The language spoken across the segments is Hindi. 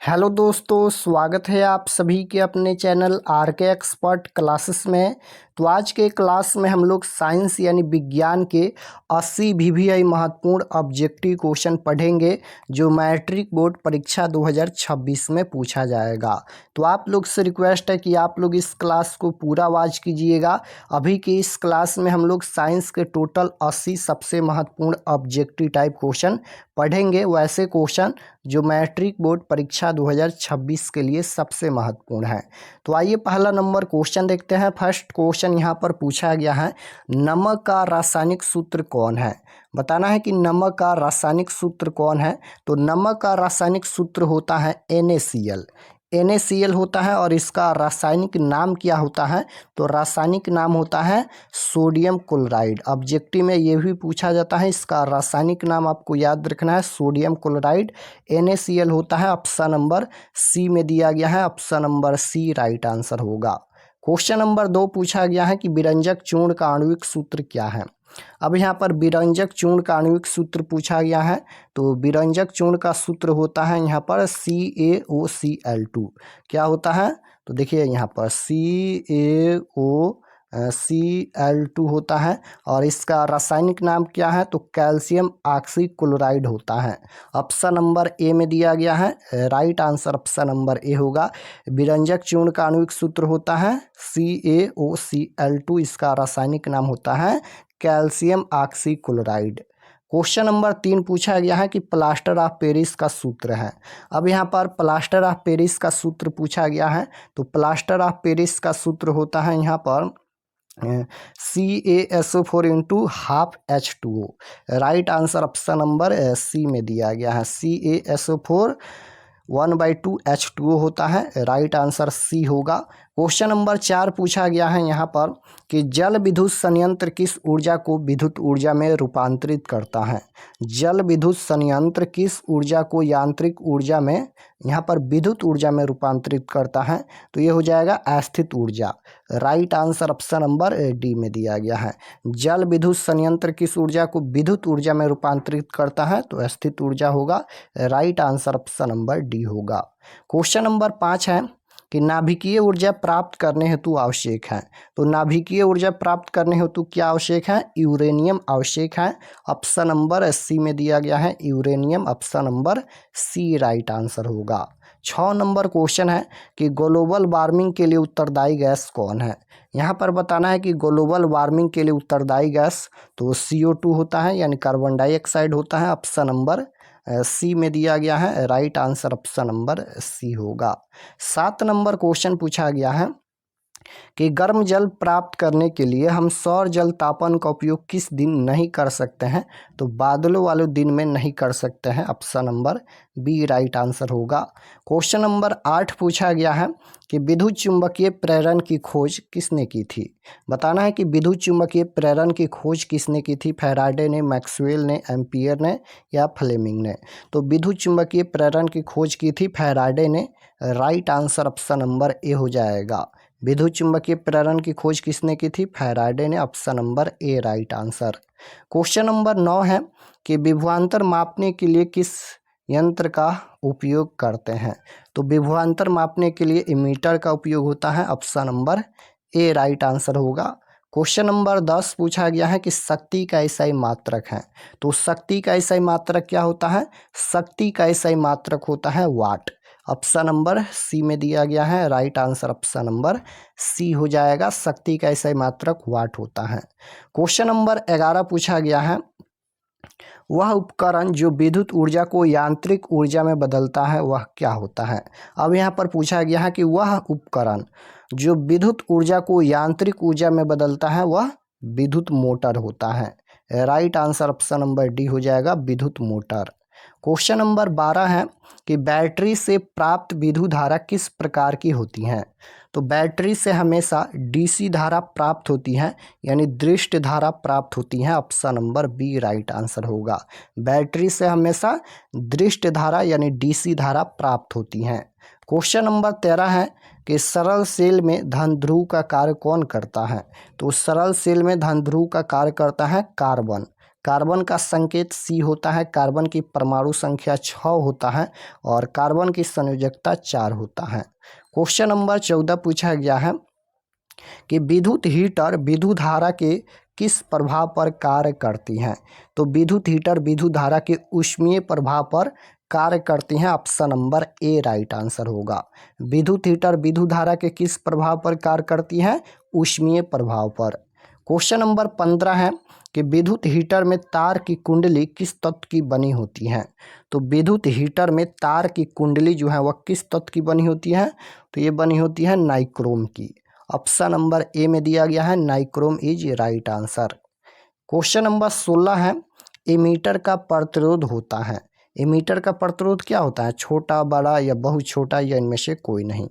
हेलो दोस्तों, स्वागत है आप सभी के अपने चैनल आर के एक्सपर्ट क्लासेस में। तो आज के क्लास में हम लोग साइंस यानी विज्ञान के 80 VVI महत्वपूर्ण ऑब्जेक्टिव क्वेश्चन पढ़ेंगे जो मैट्रिक बोर्ड परीक्षा 2026 में पूछा जाएगा। तो आप लोग से रिक्वेस्ट है कि आप लोग इस क्लास को पूरा वॉच कीजिएगा। अभी की इस क्लास में हम लोग साइंस के टोटल 80 सबसे महत्वपूर्ण ऑब्जेक्टिव टाइप क्वेश्चन पढ़ेंगे, वैसे क्वेश्चन जो मैट्रिक बोर्ड परीक्षा 2026 के लिए सबसे महत्वपूर्ण है। तो आइए पहला नंबर क्वेश्चन देखते हैं। फर्स्ट क्वेश्चन यहाँ पर पूछा गया है, नमक का रासायनिक सूत्र कौन है। बताना है कि नमक का रासायनिक सूत्र कौन है। तो नमक का रासायनिक सूत्र होता है NaCl। NaCl होता है और इसका रासायनिक नाम क्या होता है। तो रासायनिक नाम होता है सोडियम क्लोराइड। ऑब्जेक्टिव में ये भी पूछा जाता है, इसका रासायनिक नाम आपको याद रखना है सोडियम क्लोराइड। NaCl होता है। ऑप्शन नंबर सी में दिया गया है, option number C right answer होगा। क्वेश्चन नंबर 2 पूछा गया है कि विरंजक चूर्ण का आणविक सूत्र क्या है। अब यहाँ पर विरंजक चूर्ण का आणविक सूत्र पूछा गया है। तो विरंजक चूर्ण का सूत्र होता है यहाँ पर CaOCl2। क्या होता है। तो देखिए यहाँ पर CaOCl2 होता है और इसका रासायनिक नाम क्या है। तो कैल्शियम ऑक्सी क्लोराइड होता है। ऑप्शन नंबर ए में दिया गया है, right answer option number A होगा। विरंजक चूर्ण का आणविक सूत्र होता है CaOCl2, इसका रासायनिक नाम होता है calcium oxy chloride. Question number 3 पूछा गया है कि प्लास्टर ऑफ पेरिस का सूत्र है। अब यहाँ पर प्लास्टर ऑफ पेरिस का सूत्र पूछा गया है। तो प्लास्टर ऑफ पेरिस का सूत्र होता है यहाँ पर CaSO4 into half H2O। Right answer option number C में दिया गया है। CaSO4 1/2 H2O होता है, राइट आंसर सी होगा। क्वेश्चन नंबर 4 पूछा गया है यहाँ पर कि जल विद्युत संयंत्र किस ऊर्जा को विद्युत ऊर्जा में रूपांतरित करता है। जल विद्युत संयंत्र किस ऊर्जा को यांत्रिक ऊर्जा में, यहाँ पर विद्युत ऊर्जा में रूपांतरित करता है। तो ये हो जाएगा अस्थित ऊर्जा। Right answer option number D में दिया गया है। जल विद्युत संयंत्र किस ऊर्जा को विद्युत ऊर्जा में रूपांतरित करता है। तो स्थित ऊर्जा होगा। Right answer option number D होगा। क्वेश्चन नंबर 5 है कि नाभिकीय ऊर्जा प्राप्त करने हेतु आवश्यक है। तो नाभिकीय ऊर्जा प्राप्त करने हेतु क्या आवश्यक है। यूरेनियम आवश्यक है। ऑप्शन नंबर सी में दिया गया है uranium, option number C right answer होगा। 6 नंबर क्वेश्चन है कि ग्लोबल वार्मिंग के लिए उत्तरदायी गैस कौन है। यहाँ पर बताना है कि ग्लोबल वार्मिंग के लिए उत्तरदायी गैस तो CO2 होता है, यानी कार्बन डाइऑक्साइड होता है। ऑप्शन नंबर सी में दिया गया है, right answer option number C होगा। 7 नंबर क्वेश्चन पूछा गया है कि गर्म जल प्राप्त करने के लिए हम सौर जल तापन का उपयोग किस दिन नहीं कर सकते हैं। तो बादलों वाले दिन में नहीं कर सकते हैं। Option number B right answer होगा। क्वेश्चन नंबर 8 पूछा गया है कि विद्युत चुंबकीय प्रेरण की खोज किसने की थी। बताना है कि विद्युत चुंबकीय प्रेरण की खोज किसने की थी। फैराडे ने, मैक्सवेल ने, एम्पियर ने या फ्लेमिंग ने। तो विद्युत चुंबकीय प्रेरण की खोज की थी फैराडे ने। राइट आंसर ऑप्शन नंबर ए हो जाएगा। विद्युत चुंबकीय प्रेरण की खोज किसने की थी। फैराडे ने, ऑप्शन नंबर ए राइट आंसर। क्वेश्चन नंबर 9 है कि विभवांतर मापने के लिए किस यंत्र का उपयोग करते हैं। तो विभवांतर मापने के लिए इमीटर का उपयोग होता है। ऑप्शन नंबर ए राइट आंसर होगा। क्वेश्चन नंबर 10 पूछा गया है कि शक्ति का एसआई मात्रक है। तो शक्ति का एसआई मात्रक क्या होता है। शक्ति का एसआई मात्रक होता है वाट। ऑप्शन नंबर सी में दिया गया है, right answer option number C हो जाएगा। शक्ति का एसआई मात्रक वाट होता है। क्वेश्चन नंबर 11 पूछा गया है, वह उपकरण जो विद्युत ऊर्जा को यांत्रिक ऊर्जा में बदलता है वह क्या होता है। अब यहाँ पर पूछा गया है कि वह उपकरण जो विद्युत ऊर्जा को यांत्रिक ऊर्जा में बदलता है वह विद्युत मोटर होता है। Right answer option number D हो जाएगा, विद्युत मोटर। क्वेश्चन नंबर 12 है कि बैटरी से प्राप्त विद्युत धारा किस प्रकार की होती है। तो बैटरी से हमेशा DC धारा प्राप्त होती है, यानी दृष्ट धारा प्राप्त होती है। Option number B right answer होगा। बैटरी से हमेशा दृष्ट धारा यानी DC धारा प्राप्त होती है। क्वेश्चन नंबर 13 है कि सरल सेल में धन ध्रुव का कार्य कौन करता है। तो सरल सेल में धन ध्रुव का कार्य करता है कार्बन। कार्बन का संकेत C होता है, कार्बन की परमाणु संख्या 6 होता है और कार्बन की संयोजकता 4 होता है। क्वेश्चन नंबर 14 पूछा गया है कि विद्युत हीटर विद्युत धारा के किस प्रभाव पर कार्य करती हैं। तो विद्युत हीटर विद्युत धारा के ऊष्मीय प्रभाव पर कार्य करती हैं। ऑप्शन नंबर ए राइट आंसर होगा। विद्युत हीटर विद्युत धारा के किस प्रभाव पर कार्य करती हैं? ऊष्मीय प्रभाव पर। क्वेश्चन नंबर 15 है कि विद्युत हीटर में तार की कुंडली किस तत्व की बनी होती है। तो विद्युत हीटर में तार की कुंडली जो है वह किस तत्व की बनी होती है? तो ये बनी होती है नाइक्रोम की। ऑप्शन नंबर ए में दिया गया है nichrome is right answer. Question number 16 है एमीटर का प्रतिरोध होता है। एमीटर का प्रतिरोध क्या होता है? छोटा, बड़ा या बहुत छोटा या इनमें से कोई नहीं।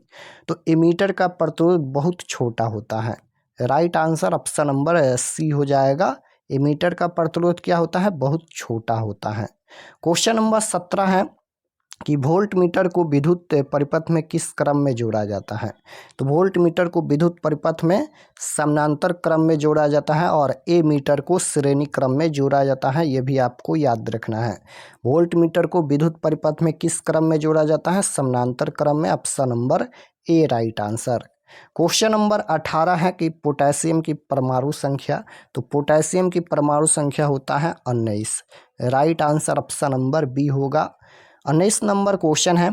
तो एमीटर का प्रतिरोध बहुत छोटा होता है। Right answer option number C हो जाएगा। एमीटर का प्रतिरोध क्या होता है? बहुत छोटा होता है। क्वेश्चन नंबर 17 है कि वोल्ट मीटर को विद्युत परिपथ में किस क्रम में जोड़ा जाता है। तो वोल्ट मीटर को विद्युत परिपथ में समानांतर क्रम में जोड़ा जाता है और ए मीटर को श्रेणी क्रम में जोड़ा जाता है। ये भी आपको याद रखना है। वोल्ट मीटर को विद्युत परिपथ में किस क्रम में जोड़ा जाता है? समानांतर क्रम में। ऑप्शन नंबर ए राइट आंसर। क्वेश्चन नंबर 18 है कि पोटेशियम की परमाणु संख्या। तो पोटेशियम की परमाणु संख्या होता है 19। Right answer option number B होगा। 19 नंबर क्वेश्चन है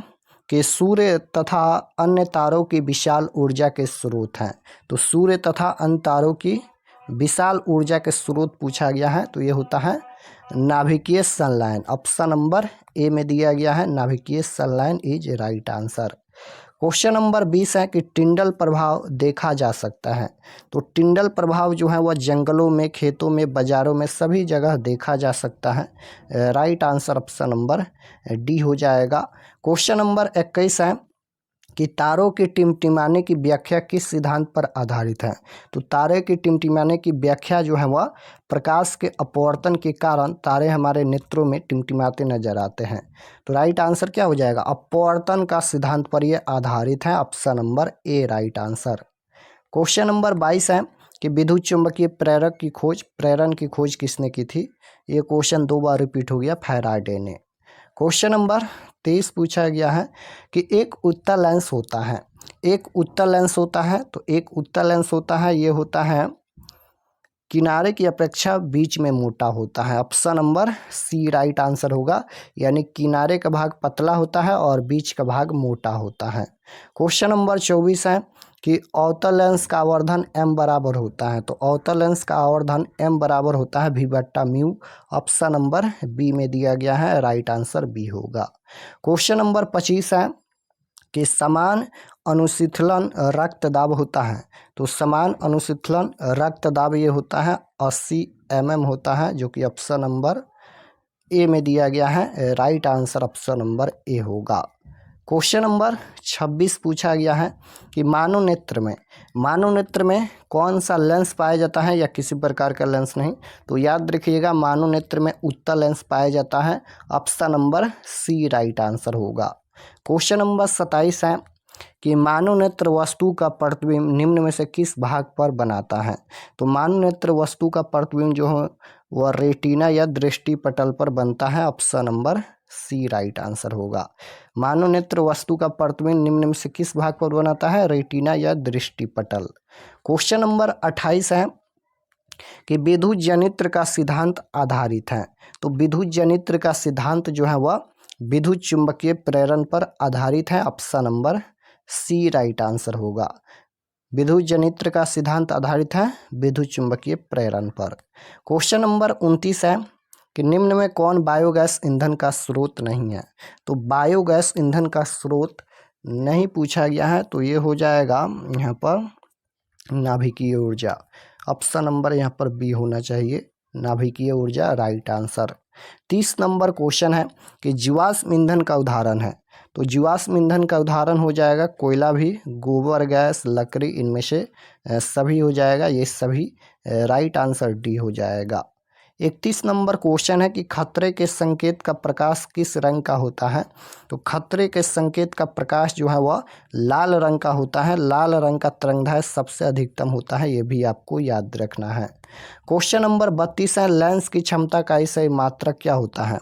कि सूर्य तथा अन्य तारों की विशाल ऊर्जा के स्रोत हैं। तो सूर्य तथा अन्य तारों की विशाल ऊर्जा के स्रोत पूछा गया है। तो ये होता है नाभिकीय संलयन। ऑप्शन नंबर ए में दिया गया है नाभिकीय संलयन is right answer. Question number 20 है कि टिंडल प्रभाव देखा जा सकता है। तो टिंडल प्रभाव जो है वह जंगलों में, खेतों में, बाजारों में सभी जगह देखा जा सकता है। Right answer option number D हो जाएगा। क्वेश्चन नंबर 21 है कि तारों के टिमटिमाने की व्याख्या किस सिद्धांत पर आधारित है। तो तारे के टिमटिमाने की व्याख्या जो है वह प्रकाश के अपवर्तन के कारण तारे हमारे नेत्रों में टिमटिमाते नजर आते हैं। तो राइट आंसर क्या हो जाएगा? अपवर्तन का सिद्धांत पर यह आधारित है। ऑप्शन नंबर ए राइट आंसर। क्वेश्चन नंबर 22 है कि विद्युत चुंबकीय प्रेरण की खोज किसने की थी। ये क्वेश्चन 2 बार रिपीट हो गया, फैराडे ने। क्वेश्चन नंबर 23 पूछा गया है कि एक उत्तल लेंस होता है। एक उत्तल लेंस होता है। तो एक उत्तल लेंस होता है, ये होता है किनारे की अपेक्षा बीच में मोटा होता है। Option number C right answer होगा। यानी किनारे का भाग पतला होता है और बीच का भाग मोटा होता है। क्वेश्चन नंबर 24 है कि अवतल लेंस का आवर्धन m बराबर होता है। तो अवतल लेंस का आवर्धन m बराबर होता है v/μ। ऑप्शन नंबर बी में दिया गया है। राइट आंसर बी होगा। क्वेश्चन नंबर 25 है कि समान अनुशीतलन रक्तदाब होता है। तो समान अनुशीतलन रक्तदाब ये होता है 80 mm होता है, जो कि ऑप्शन नंबर ए में दिया गया है। Right answer option number A होगा। क्वेश्चन नंबर 26 पूछा गया है कि मानव नेत्र में कौन सा लेंस पाया जाता है या किसी प्रकार का लेंस नहीं। तो याद रखिएगा मानव नेत्र में उत्तल लेंस पाया जाता है। Option number C right answer होगा। क्वेश्चन नंबर 27 है कि मानव नेत्र वस्तु का प्रतिबिंब निम्न में से किस भाग पर बनाता है। तो मानव नेत्र वस्तु का प्रतिबिंब जो है वह रेटिना या दृष्टि पटल पर बनता है। Option number C right answer होगा। मानव नेत्र वस्तु का प्रतिबिंब निम्न में से किस भाग पर बनाता है? रेटिना या दृष्टि पटल। क्वेश्चन नंबर 28 है कि विद्युत जनित्र का सिद्धांत आधारित है। तो विद्युत जनित्र का सिद्धांत जो है वह विद्युत चुंबकीय प्रेरण पर आधारित है। Option number C right answer होगा। विद्युत जनित्र का सिद्धांत आधारित है विद्युत चुंबकीय प्रेरण पर। क्वेश्चन नंबर 29 है कि निम्न में कौन बायोगैस ईंधन का स्रोत नहीं है। तो बायोगैस ईंधन का स्रोत नहीं पूछा गया है। तो ये हो जाएगा यहाँ पर नाभिकीय ऊर्जा। ऑप्शन नंबर यहाँ पर बी होना चाहिए, नाभिकीय ऊर्जा राइट आंसर। 30 नंबर क्वेश्चन है कि जीवाश्म ईंधन का उदाहरण है। तो जीवाश्म ईंधन का उदाहरण हो जाएगा कोयला भी, गोबर गैस, लकड़ी, इनमें से सभी हो जाएगा। ये सभी राइट आंसर डी हो जाएगा। 31 नंबर क्वेश्चन है कि खतरे के संकेत का प्रकाश किस रंग का होता है। तो खतरे के संकेत का प्रकाश जो है वह लाल रंग का होता है। लाल रंग का तरंगदैर्घ्य सबसे अधिकतम होता है, ये भी आपको याद रखना है। क्वेश्चन नंबर 32 है, लेंस की क्षमता का सही मात्रक क्या होता है।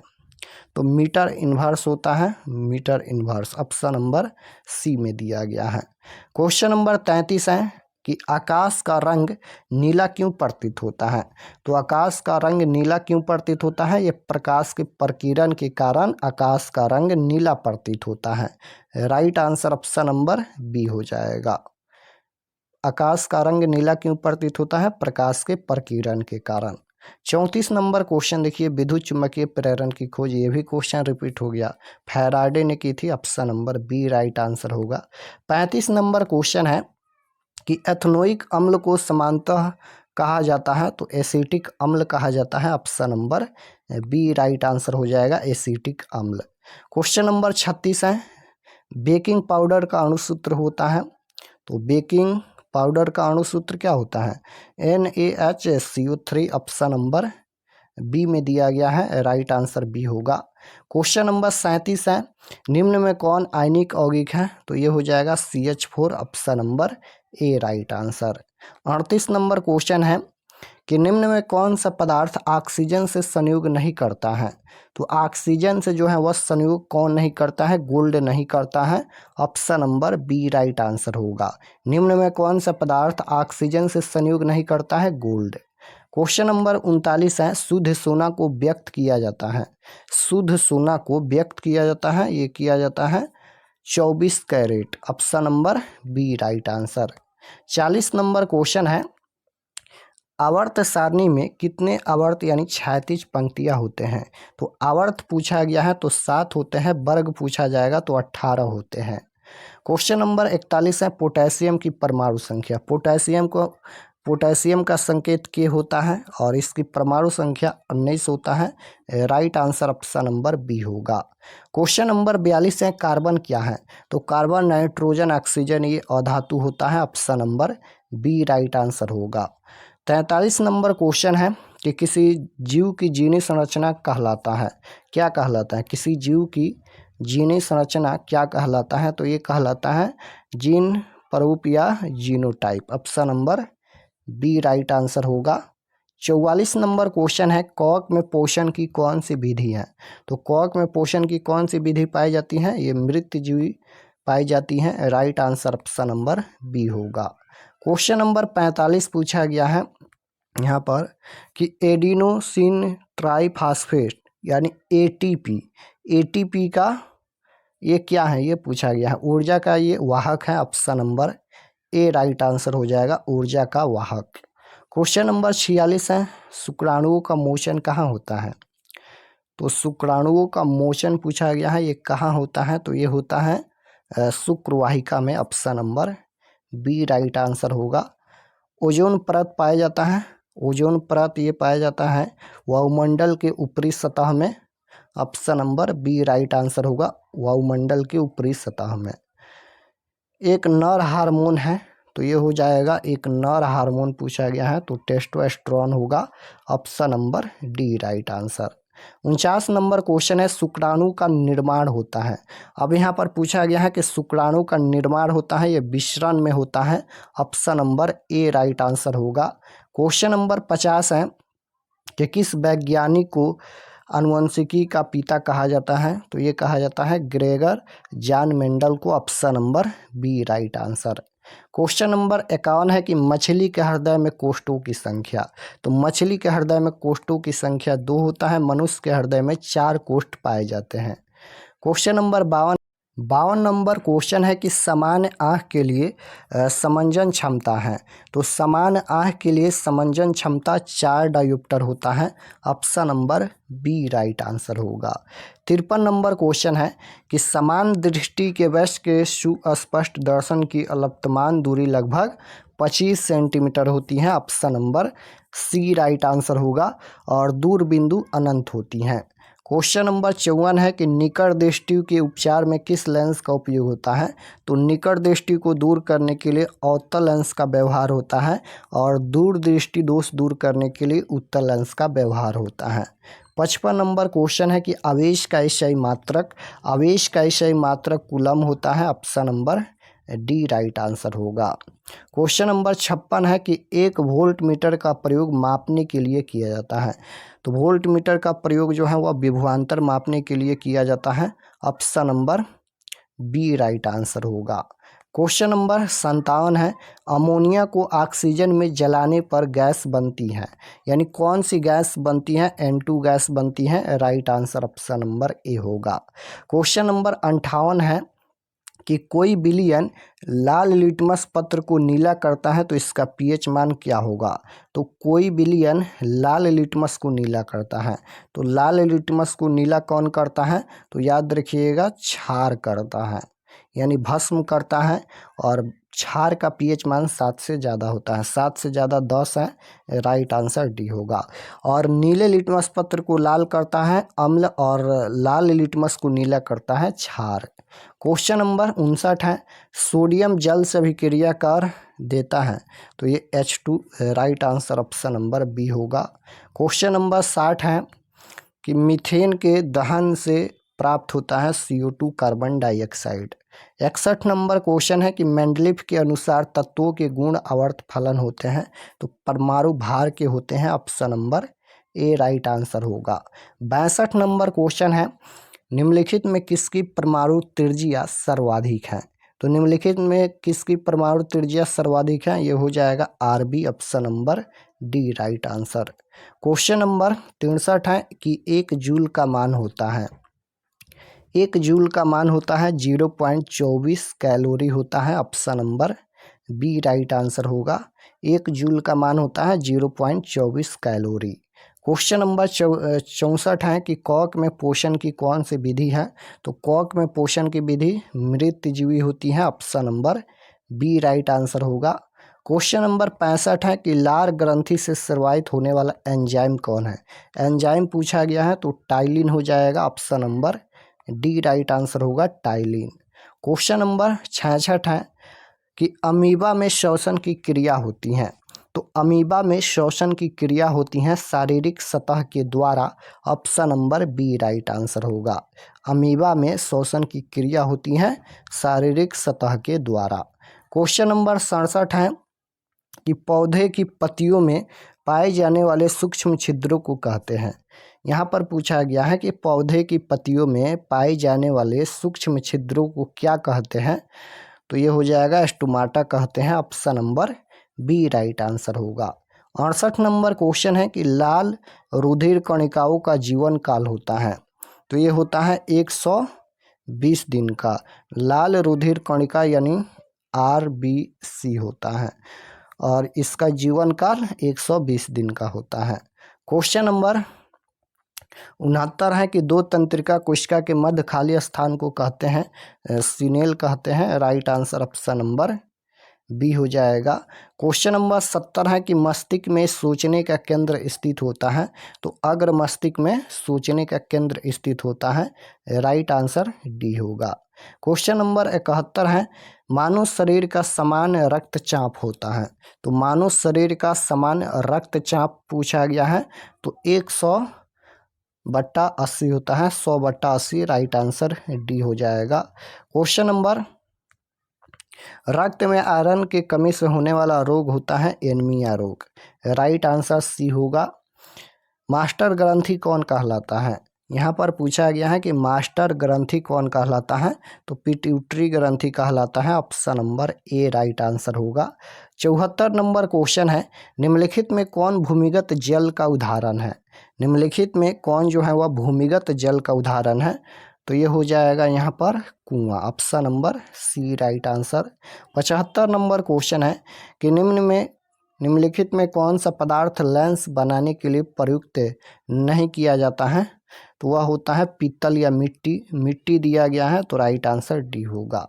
तो मीटर इन्वर्स होता है, metre inverse. Option number C में दिया गया है। क्वेश्चन नंबर 33 है कि आकाश का रंग नीला क्यों प्रतीत होता है। तो आकाश का रंग नीला क्यों प्रतीत होता है, ये प्रकाश के प्रकीर्णन के कारण आकाश का रंग नीला प्रतीत होता है। Right answer option number B हो जाएगा। आकाश का रंग नीला क्यों प्रतीत होता है, प्रकाश के प्रकीर्णन के कारण। 34 नंबर क्वेश्चन देखिए, विद्युत चुम्बकीय प्रेरण की खोज। ये भी क्वेश्चन रिपीट हो गया, फैराडे ने की थी। Option number B right answer होगा। 35 नंबर क्वेश्चन है कि एथनोइक अम्ल को समानतः कहा जाता है। तो एसिटिक अम्ल कहा जाता है। Option number B right answer हो जाएगा, एसिटिक अम्ल। क्वेश्चन नंबर 36 है, बेकिंग पाउडर का अणुसूत्र होता है। तो बेकिंग पाउडर का अणुसूत्र क्या होता है, NaHCO3। ऑप्शन नंबर बी में दिया गया है, राइट आंसर बी होगा। क्वेश्चन नंबर 37 है, निम्न में कौन आयनिक यौगिक है। तो ये हो जाएगा CH4। ऑप्शन नंबर ए राइट आंसर। 38 नंबर क्वेश्चन है कि निम्न में कौन सा पदार्थ ऑक्सीजन से संयोग नहीं करता है। तो ऑक्सीजन से जो है वह संयोग कौन नहीं करता है, गोल्ड नहीं करता है। Option number B right answer होगा। निम्न में कौन सा पदार्थ ऑक्सीजन से संयोग नहीं करता है, गोल्ड। क्वेश्चन नंबर 39 है, शुद्ध सोना को व्यक्त किया जाता है। शुद्ध सोना को व्यक्त किया जाता है, ये किया जाता है 24 carat. Option number B right answer. 40 number question है, आवर्त सारणी में कितने आवर्त यानी क्षैतिज पंक्तियां होते हैं। तो आवर्त पूछा गया है तो 7 होते हैं, वर्ग पूछा जाएगा तो 18 होते हैं। क्वेश्चन नंबर 41 है, पोटेशियम की परमाणु संख्या। पोटेशियम का संकेत के होता है और इसकी परमाणु संख्या 19 होता है। Right answer option number B होगा। क्वेश्चन नंबर 42 है, कार्बन क्या है। तो कार्बन, नाइट्रोजन, ऑक्सीजन ये अधातु होता है। Option number B right answer होगा। 43 नंबर क्वेश्चन है कि किसी जीव की जीनी संरचना कहलाता है, क्या कहलाता है। किसी जीव की जीनी संरचना क्या कहलाता है। तो ये कहलाता है जीन स्वरूप या genotype. Option number B right answer होगा। 44 नंबर क्वेश्चन है, कवक में पोषण की कौन सी विधि है। तो कवक में पोषण की कौन सी विधि पाई जाती है, ये मृतजीवी पाई जाती हैं। Right answer option number B होगा। क्वेश्चन नंबर 45 पूछा गया है यहाँ पर कि एडिनोसिन ट्राइफॉस्फेट यानी ATP का ये क्या है, ये पूछा गया है। ऊर्जा का ये वाहक है। ऑप्शन नंबर ए राइट आंसर हो जाएगा, ऊर्जा का वाहक। क्वेश्चन नंबर 46 है, शुक्राणुओं का मोचन कहाँ होता है। तो शुक्राणुओं का मोचन पूछा गया है, ये कहाँ होता है। तो ये होता है शुक्रवाहिका में। Option number B right answer होगा। ओजोन परत पाया जाता है। ओजोन परत ये पाया जाता है वायुमंडल के ऊपरी सतह में। Option number B right answer होगा, वायुमंडल के ऊपरी सतह में। एक नर हार्मोन है, तो ये हो जाएगा एक नर हार्मोन पूछा गया है तो टेस्टोस्टेरोन होगा। Option number D right answer. 49 number question है, शुक्राणु का निर्माण होता है। अब यहाँ पर पूछा गया है कि शुक्राणु का निर्माण होता है, ये विसरण में होता है। ऑप्शन नंबर ए राइट आंसर होगा। क्वेश्चन नंबर 50 है कि किस वैज्ञानिक को आनुवंशिकी का पिता कहा जाता है। तो ये कहा जाता है ग्रेगर जॉन मेंडल को। Option number B right answer. Question number 51 है कि मछली के हृदय में कोष्ठों की संख्या। तो मछली के हृदय में कोष्ठों की संख्या 2 होता है, मनुष्य के हृदय में 4 कोष्ठ पाए जाते हैं। क्वेश्चन नंबर 52 नंबर क्वेश्चन है कि समान आँख के लिए समंजन क्षमता है। तो समान आँख के लिए समंजन क्षमता 4 डायोप्टर होता है। Option number B right answer होगा। 53 नंबर क्वेश्चन है कि समान दृष्टि के वयस्क के सुस्पष्ट दर्शन की अलपतमान दूरी लगभग 25 सेंटीमीटर होती है। Option number C right answer होगा। और दूर बिंदु अनंत होती हैं। क्वेश्चन नंबर 54 है कि निकट दृष्टि के उपचार में किस लेंस का उपयोग होता है। तो निकट दृष्टि को दूर करने के लिए अवतल लेंस का व्यवहार होता है और दूर दृष्टि दोष दूर करने के लिए उत्तल लेंस का व्यवहार होता है। 55 नंबर क्वेश्चन है कि आवेश का एसआई मात्रक कूलम होता है। Option number D right answer होगा। क्वेश्चन नंबर 56 है कि एक वोल्ट मीटर का प्रयोग मापने के लिए किया जाता है। तो वोल्ट मीटर का प्रयोग जो है वह विभवांतर मापने के लिए किया जाता है। Option number B right answer होगा। क्वेश्चन नंबर 57 है अमोनिया को ऑक्सीजन में जलाने पर गैस बनती है, यानी कौन सी गैस बनती है। N2 गैस बनती है। Right answer option number A होगा। क्वेश्चन नंबर 58 है कि कोई विलयन लाल लिटमस पत्र को नीला करता है तो इसका पीएच मान क्या होगा। तो कोई विलयन लाल लिटमस को नीला करता है, तो लाल लिटमस को नीला कौन करता है। तो याद रखिएगा क्षार करता है, यानी भस्म करता है। और क्षार का पीएच मान 7 से ज़्यादा होता है। 7 से ज़्यादा 10 है। राइट आंसर डी होगा। और नीले लिटमस पत्र को लाल करता है अम्ल और लाल लिटमस को नीला करता है क्षार। क्वेश्चन नंबर 59 है सोडियम जल से अभिक्रिया कर देता है, तो ये H2 right answer option number B होगा। क्वेश्चन नंबर 60 है कि मीथेन के दहन से प्राप्त होता है CO2 carbon dioxide. 61 number question है कि मेंडलीफ के अनुसार तत्वों के गुण आवर्त फलन होते हैं, तो परमाणु भार के होते हैं। ऑप्शन नंबर ए राइट आंसर होगा। 62 नंबर क्वेश्चन है निम्नलिखित में किसकी परमाणु त्रिज्या सर्वाधिक है। तो निम्नलिखित में किसकी परमाणु त्रिज्या सर्वाधिक है, ये हो जाएगा RB option number D right answer. Question number 63 है कि 1 जूल का मान होता है। 1 जूल का मान होता है 0.24 कैलोरी होता है। Option number B right answer होगा। 1 जूल का मान होता है 0.24 कैलोरी। क्वेश्चन नंबर 64 है कि कॉक में पोषण की कौन सी विधि है। तो कॉक में पोषण की विधि मृतजीवी होती है। Option number B right answer होगा। क्वेश्चन नंबर 65 है कि लार ग्रंथि से स्रावित होने वाला एंजाइम कौन है। एंजाइम पूछा गया है तो टाइलिन हो जाएगा। Option number D right answer होगा टाइलिन। क्वेश्चन नंबर 66 है कि अमीबा में श्वसन की क्रिया होती है। तो अमीबा में श्वसन की क्रिया होती है शारीरिक सतह के द्वारा। Option number B right answer होगा। अमीबा में श्वसन की क्रिया होती है शारीरिक सतह के द्वारा। क्वेश्चन नंबर 67 है कि पौधे की पत्तियों में पाए जाने वाले सूक्ष्म छिद्रों को कहते हैं। यहाँ पर पूछा गया है कि पौधे की पत्तियों में पाए जाने वाले सूक्ष्म छिद्रों को क्या कहते हैं। तो ये हो जाएगा स्टोमाटा कहते हैं। Option number B right answer होगा। 68 नंबर क्वेश्चन है कि लाल रुधिर कणिकाओं का जीवन काल होता है। तो ये होता है 120 दिन का। लाल रुधिर कणिका यानी RBC होता है और इसका जीवन काल 120 दिन का होता है। क्वेश्चन नंबर 69 है कि 2 तंत्रिका कोशिका के मध्य खाली स्थान को कहते हैं सीनेल कहते हैं। Right answer option number B हो जाएगा। क्वेश्चन नंबर 70 है कि मस्तिष्क में सोचने का केंद्र स्थित होता है। तो अग्र मस्तिष्क में सोचने का केंद्र स्थित होता है। राइट आंसर डी होगा। क्वेश्चन नंबर 71 है मानव शरीर का समान रक्तचाप होता है। तो मानव शरीर का समान रक्तचाप पूछा गया है तो 100/80 होता है। 100/80 राइट आंसर डी हो जाएगा। क्वेश्चन नंबर रक्त में आयरन की कमी से होने वाला रोग होता है एनीमिया रोग। राइट आंसर सी होगा। मास्टर ग्रंथि कौन कहलाता है। यहाँ पर पूछा गया है कि मास्टर ग्रंथि कौन कहलाता है। तो पिट्यूटरी ग्रंथि कहलाता है। ऑप्शन नंबर ए राइट आंसर होगा। 74 नंबर क्वेश्चन है निम्नलिखित में कौन भूमिगत जल का उदाहरण है। निम्नलिखित में कौन जो है वह भूमिगत जल का उदाहरण है। तो ये हो जाएगा यहाँ पर कुआं। Option number C right answer. 75 number question है कि निम्नलिखित में कौन सा पदार्थ लेंस बनाने के लिए प्रयुक्त नहीं किया जाता है। तो वह होता है पीतल या मिट्टी दिया गया है। तो राइट आंसर डी होगा।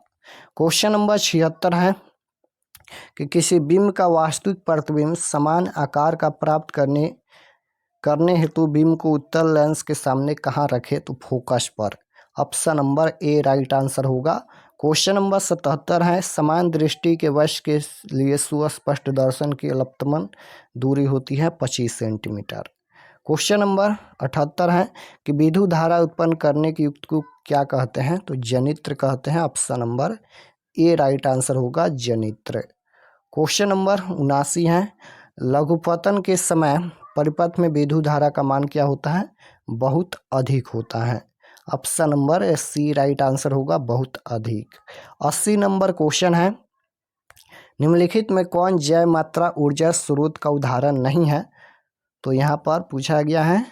क्वेश्चन नंबर 76 है कि किसी बिंब का वास्तविक प्रतिबिंब समान आकार का प्राप्त करने करने हेतु बीम को उत्तल लेंस के सामने कहाँ रखें? तो फोकस पर। ऑप्शन नंबर ए राइट आंसर होगा। क्वेश्चन नंबर 77 है, समान दृष्टि के वश के लिए सुस्पष्ट दर्शन की अलपतमन दूरी होती है 25 सेंटीमीटर। क्वेश्चन नंबर 78 है कि विद्युत धारा उत्पन्न करने के युक्त को क्या कहते हैं? तो जनित्र कहते हैं। ऑप्शन नंबर ए राइट आंसर होगा, जनित्र। क्वेश्चन नंबर 79 है, लघुपतन के समय परिपथ में विद्युत धारा का मान क्या होता है? बहुत अधिक होता है। Option number C right answer होगा, बहुत अधिक। 80 नंबर क्वेश्चन है, निम्नलिखित में कौन जय मात्रा ऊर्जा स्रोत का उदाहरण नहीं है? तो यहाँ पर पूछा गया है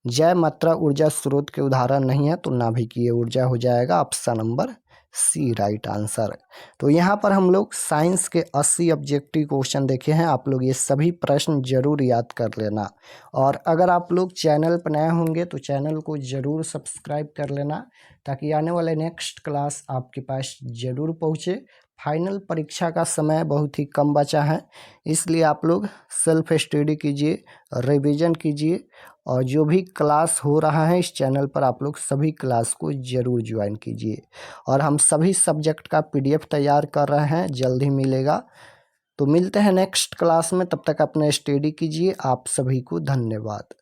जय मात्रा ऊर्जा स्रोत के उदाहरण नहीं है, तो नाभिकीय ऊर्जा हो जाएगा। Option number C right answer. तो यहाँ पर हम लोग साइंस के 80 ऑब्जेक्टिव क्वेश्चन देखे हैं। आप लोग ये सभी प्रश्न जरूर याद कर लेना, और अगर आप लोग चैनल पर नए होंगे तो चैनल को जरूर सब्सक्राइब कर लेना, ताकि आने वाले नेक्स्ट क्लास आपके पास जरूर पहुँचे। फाइनल परीक्षा का समय बहुत ही कम बचा है, इसलिए आप लोग सेल्फ स्टडी कीजिए, रिवीजन कीजिए, और जो भी क्लास हो रहा है इस चैनल पर आप लोग सभी क्लास को ज़रूर ज्वाइन कीजिए। और हम सभी सब्जेक्ट का PDF तैयार कर रहे हैं, जल्द ही मिलेगा। तो मिलते हैं नेक्स्ट क्लास में, तब तक अपने स्टडी कीजिए। आप सभी को धन्यवाद।